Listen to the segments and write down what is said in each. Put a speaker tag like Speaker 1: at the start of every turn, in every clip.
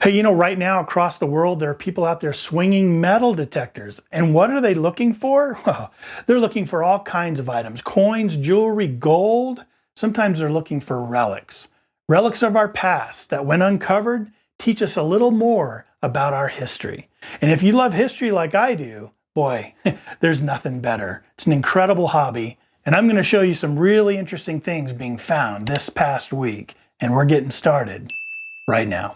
Speaker 1: Hey, you know, right now across the world, there are people out there swinging metal detectors. And what are they looking for? Well, they're looking for all kinds of items, coins, jewelry, gold. Sometimes they're looking for relics. Relics of our past that, when uncovered, teach us a little more about our history. And if you love history like I do, boy, there's nothing better. It's an incredible hobby. And I'm going to show you some really interesting things being found this past week. And we're getting started right now.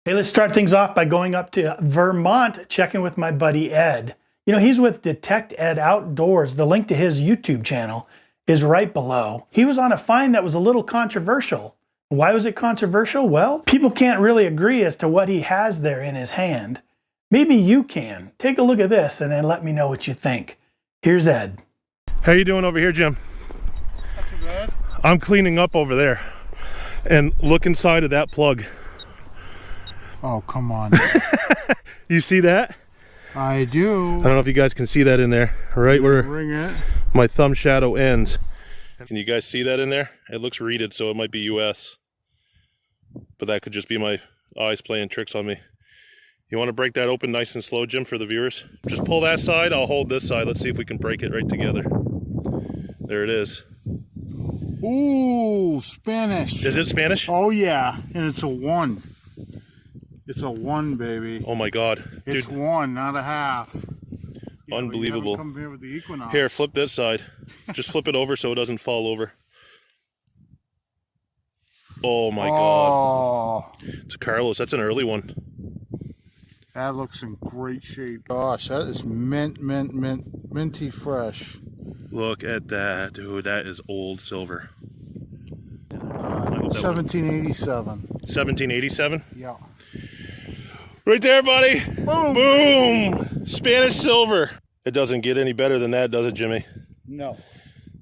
Speaker 1: Hey, let's start things off by going up to Vermont, checking with my buddy Ed. You know, he's with Detect Ed Outdoors. The link to his YouTube channel is right below. He was on a find that was a little controversial. Why was it controversial? Well, people can't really agree as to what he has there in his hand. Maybe you can. Take a look at this and then let me know what you think. Here's Ed.
Speaker 2: How you doing over here, Jim?
Speaker 3: Not too bad.
Speaker 2: I'm cleaning up over there. And look inside of that plug.
Speaker 3: Oh, come on.
Speaker 2: You see that?
Speaker 3: I do.
Speaker 2: I don't know if you guys can see that in there, right where
Speaker 3: Ring it.
Speaker 2: my thumb shadow ends. Can you guys see that in there? It looks reeded, so it might be US. But that could just be my eyes playing tricks on me. You want to break that open nice and slow, Jim, for the viewers? Just pull that side, I'll hold this side. Let's see if we can break it right together. There it is.
Speaker 3: Ooh, Spanish.
Speaker 2: Is it Spanish?
Speaker 3: Oh, yeah. And it's a 1. It's a 1, baby.
Speaker 2: Oh my God.
Speaker 3: It's
Speaker 2: Dude.
Speaker 3: 1, not a half.
Speaker 2: Unbelievable.
Speaker 3: Come here with the equinox.
Speaker 2: Here, flip this side. Just flip it over so it doesn't fall over. Oh my God. It's a Carlos. That's an early one.
Speaker 3: That looks in great shape. Gosh, that is minty fresh.
Speaker 2: Look at that, dude. That is old silver.
Speaker 3: 1787.
Speaker 2: 1787?
Speaker 3: Yeah.
Speaker 2: Right there, buddy.
Speaker 3: Boom.
Speaker 2: Boom. Spanish silver. It doesn't get any better than that, does it, Jimmy?
Speaker 3: No.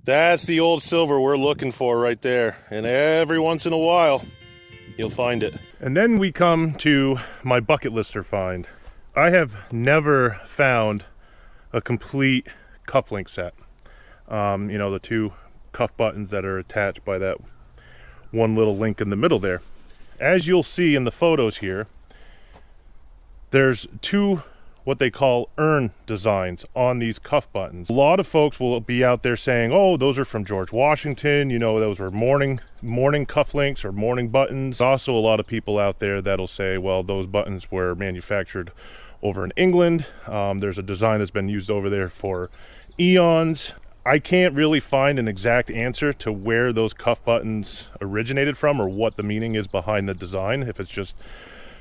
Speaker 2: That's the old silver we're looking for right there. And every once in a while, you'll find it. And then we come to my bucket lister find. I have never found a complete cufflink set. You know, the 2 cuff buttons that are attached by that one little link in the middle there. As you'll see in the photos here, there's 2 what they call urn designs on these cuff buttons. A lot of folks will be out there saying, oh, those are from George Washington, you know, those were morning cufflinks or morning buttons. Also a lot of people out there that'll say, well, those buttons were manufactured over in England. There's a design that's been used over there for eons. I can't really find an exact answer to where those cuff buttons originated from or what the meaning is behind the design, if it's just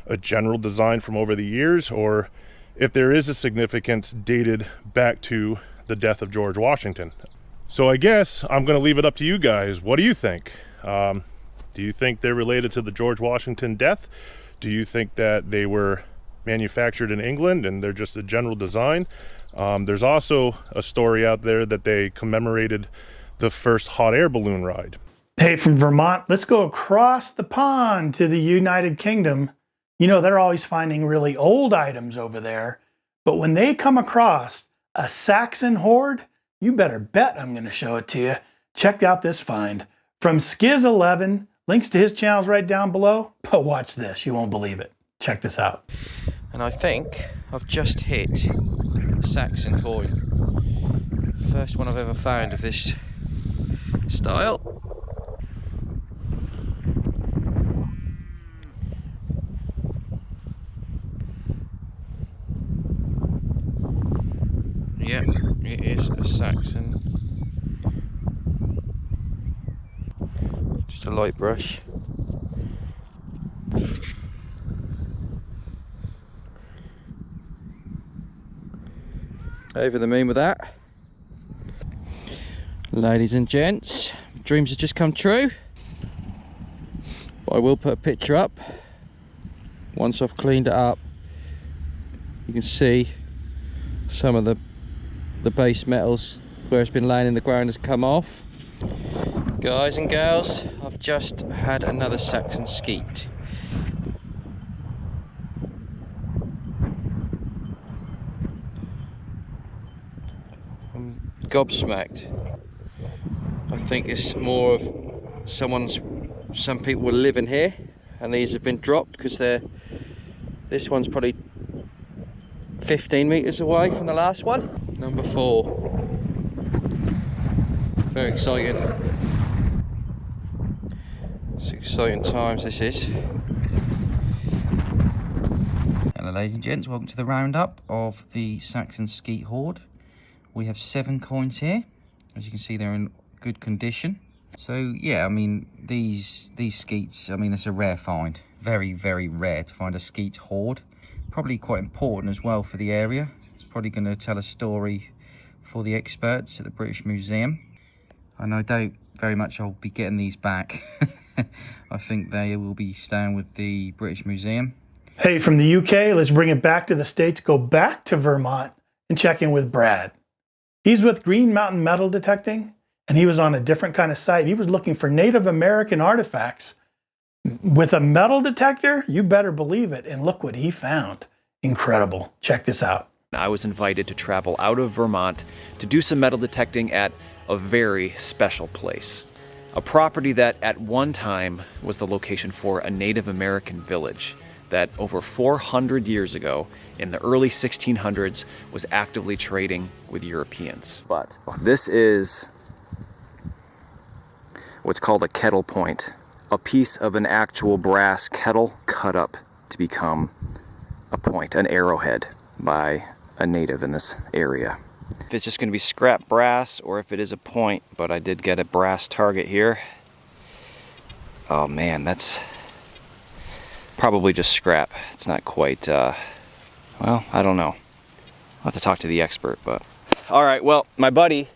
Speaker 2: a general design from over the years or if there is a significance dated back to the death of George Washington. So I guess I'm going to leave it up to you guys. What do you think? Do you think they're related to the George Washington death? Do you think that they were manufactured in England and they're just a general design? There's also a story out there that they commemorated the first hot air balloon ride.
Speaker 1: Hey, from Vermont, let's go across the pond to the United Kingdom. You know, they're always finding really old items over there. But when they come across a Saxon Hoard, you better bet I'm going to show it to you. Check out this find. From Skiz11, links to his channel's right down below. But watch this, you won't believe it. Check this out.
Speaker 4: And I think I've just hit a Saxon coin. First one I've ever found of this style. Yeah, it is a Saxon. Just a light brush. Over the moon with that. Ladies and gents, dreams have just come true. But I will put a picture up. Once I've cleaned it up, you can see some of the base metals where it's been laying in the ground has come off. Guys and girls, I've just had another Saxon skeet. I'm gobsmacked. I think it's more of someone's some people were living here, and these have been dropped because this one's probably 15 meters away from the last one. Number 4. Very exciting. It's exciting times, this is. Hello ladies and gents, welcome to the roundup of the Saxon Skeet Hoard. We have 7 coins here. As you can see, they're in good condition. So yeah, I mean, these skeets, I mean, it's a rare find. Very, very rare to find a skeet hoard. Probably quite important as well for the area. It's probably going to tell a story for the experts at the British Museum. And I doubt very much I'll be getting these back. I think they will be staying with the British Museum.
Speaker 1: Hey, from the UK, let's bring it back to the States, go back to Vermont and check in with Brad. He's with Green Mountain Metal Detecting, and he was on a different kind of site. He was looking for Native American artifacts. With a metal detector, you better believe it, and look what he found. Incredible. Check this out.
Speaker 5: I was invited to travel out of Vermont to do some metal detecting at a very special place. A property that at one time was the location for a Native American village that over 400 years ago, in the early 1600s, was actively trading with Europeans. But this is what's called a kettle point, a piece of an actual brass kettle cut up to become a point, an arrowhead, by a native in this area. If it's just going to be scrap brass or if it is a point, but I did get a brass target here. Oh man, that's probably just scrap. It's not quite, well, I don't know. I'll have to talk to the expert, but. All right, well, my buddy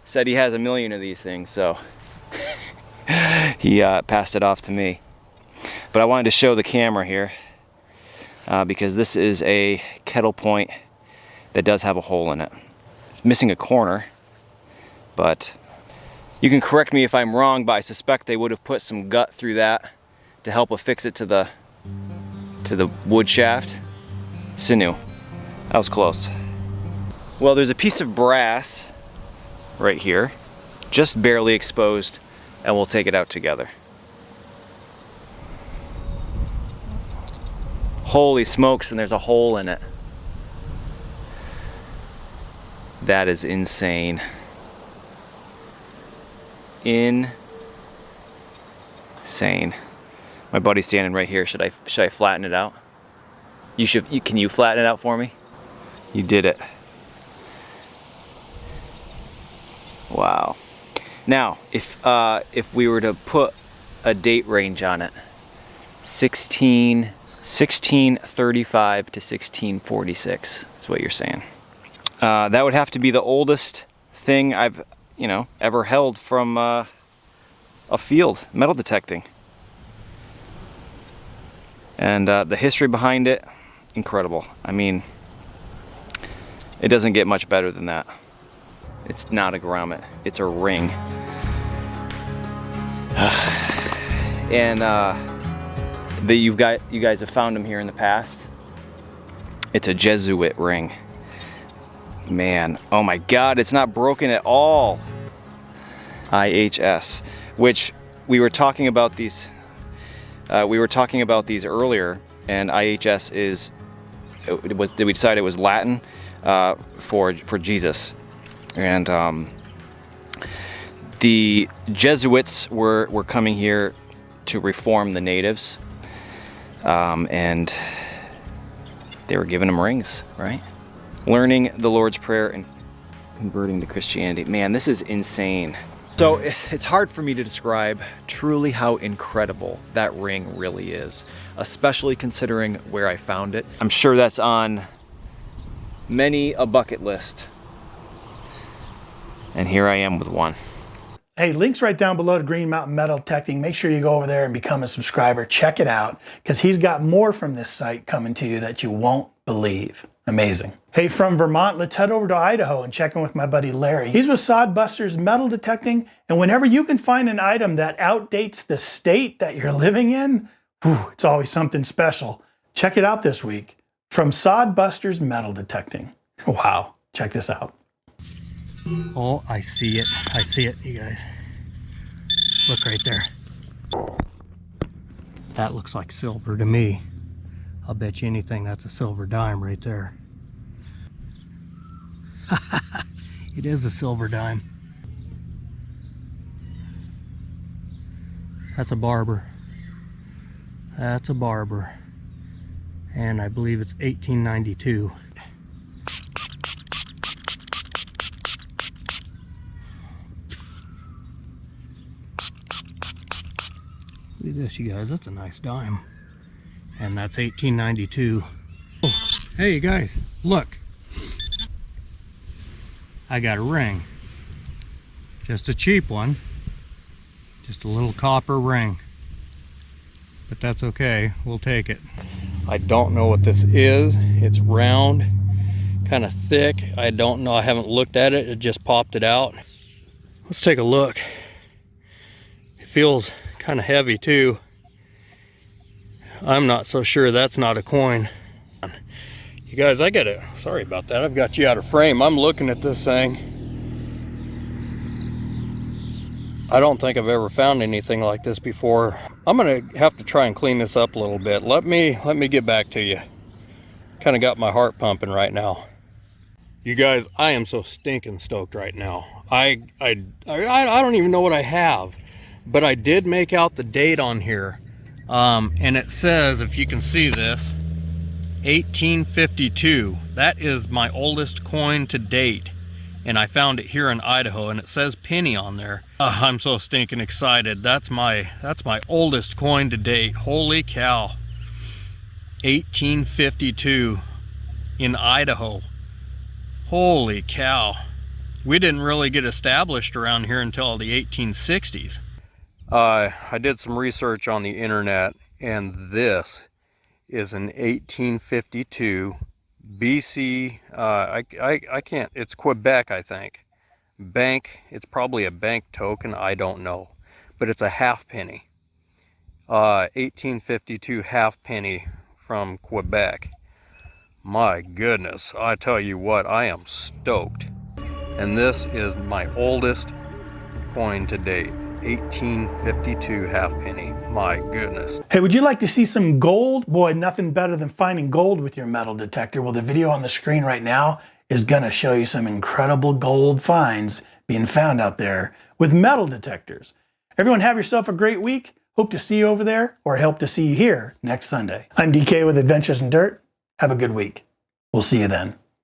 Speaker 5: said he has 1 million of these things, so he passed it off to me. But I wanted to show the camera here because this is a kettle point that does have a hole in it. It's missing a corner, but you can correct me if I'm wrong, but I suspect they would have put some gut through that to help affix it to the wood shaft. Sinew. That was close. Well, there's a piece of brass right here, just barely exposed, and we'll take it out together. Holy smokes, and there's a hole in it. That is insane. Insane. My buddy's standing right here. Should I flatten it out? Can you flatten it out for me? You did it. Wow. Now, if we were to put a date range on it, 1635 to 1646 is what you're saying. That would have to be the oldest thing I've, ever held from a field, metal detecting. And the history behind it, incredible. I mean, it doesn't get much better than that. It's not a grommet, it's a ring. And you guys have found them here in the past. It's a Jesuit ring. Man, oh my God, it's not broken at all. IHS, which we were talking about these earlier, and IHS we decided it was Latin for Jesus. And the Jesuits were coming here to reform the natives, and they were giving them rings, right? Learning the Lord's Prayer and converting to Christianity. Man, this is insane. So it's hard for me to describe truly how incredible that ring really is, especially considering where I found it. I'm sure that's on many a bucket list. And here I am with one.
Speaker 1: Hey, links right down below to Green Mountain Metal Detecting. Make sure you go over there and become a subscriber. Check it out, because he's got more from this site coming to you that you won't believe. Amazing. Hey, from Vermont, let's head over to Idaho and check in with my buddy Larry. He's with Sodbusters Metal Detecting, and whenever you can find an item that outdates the state that you're living in, it's always something special. Check it out this week from Sodbusters Metal Detecting. Wow, check this out.
Speaker 6: Oh, I see it. I see it, you guys. Look right there.
Speaker 1: That looks like silver to me. I'll bet you anything that's a silver dime right there. It is a silver dime. That's a barber. That's a barber. And I believe it's 1892. Look at this, you guys. That's a nice dime. And that's 1892. Oh, hey, you guys, look. I got a ring. Just a cheap one. Just a little copper ring. But that's okay. We'll take it. I don't know what this is. It's round, kind of thick. I don't know. I haven't looked at it. It just popped it out. Let's take a look. It feels kind of heavy too. I'm not so sure that's not a coin. You guys, I got it. Sorry about that. I've got you out of frame. I'm looking at this thing. I don't think I've ever found anything like this before. I'm gonna have to try and clean this up a little bit. Let me get back to you. Kind of got my heart pumping right now. You guys, I am so stinking stoked right now. I don't even know what I have, but I did make out the date on here. And it says, if you can see this, 1852. That is my oldest coin to date. And I found it here in Idaho, and it says penny on there. I'm so stinking excited. That's my oldest coin to date. Holy cow. 1852 in Idaho. Holy cow. We didn't really get established around here until the 1860s. I did some research on the internet, and this is an 1852 BC, I can't, it's Quebec, I think. Bank, it's probably a bank token, I don't know. But it's a half penny. 1852 half penny from Quebec. My goodness, I tell you what, I am stoked. And this is my oldest coin to date. 1852 halfpenny. My goodness.
Speaker 6: Hey, would you like to see some gold? Boy, nothing better than finding gold with your metal detector. Well, the video on the screen right now is going to show you some incredible gold finds being found out there with metal detectors. Everyone have yourself a great week. Hope to see you over there, or hope to see you here next Sunday. I'm DK with Adventures in Dirt. Have a good week. We'll see you then.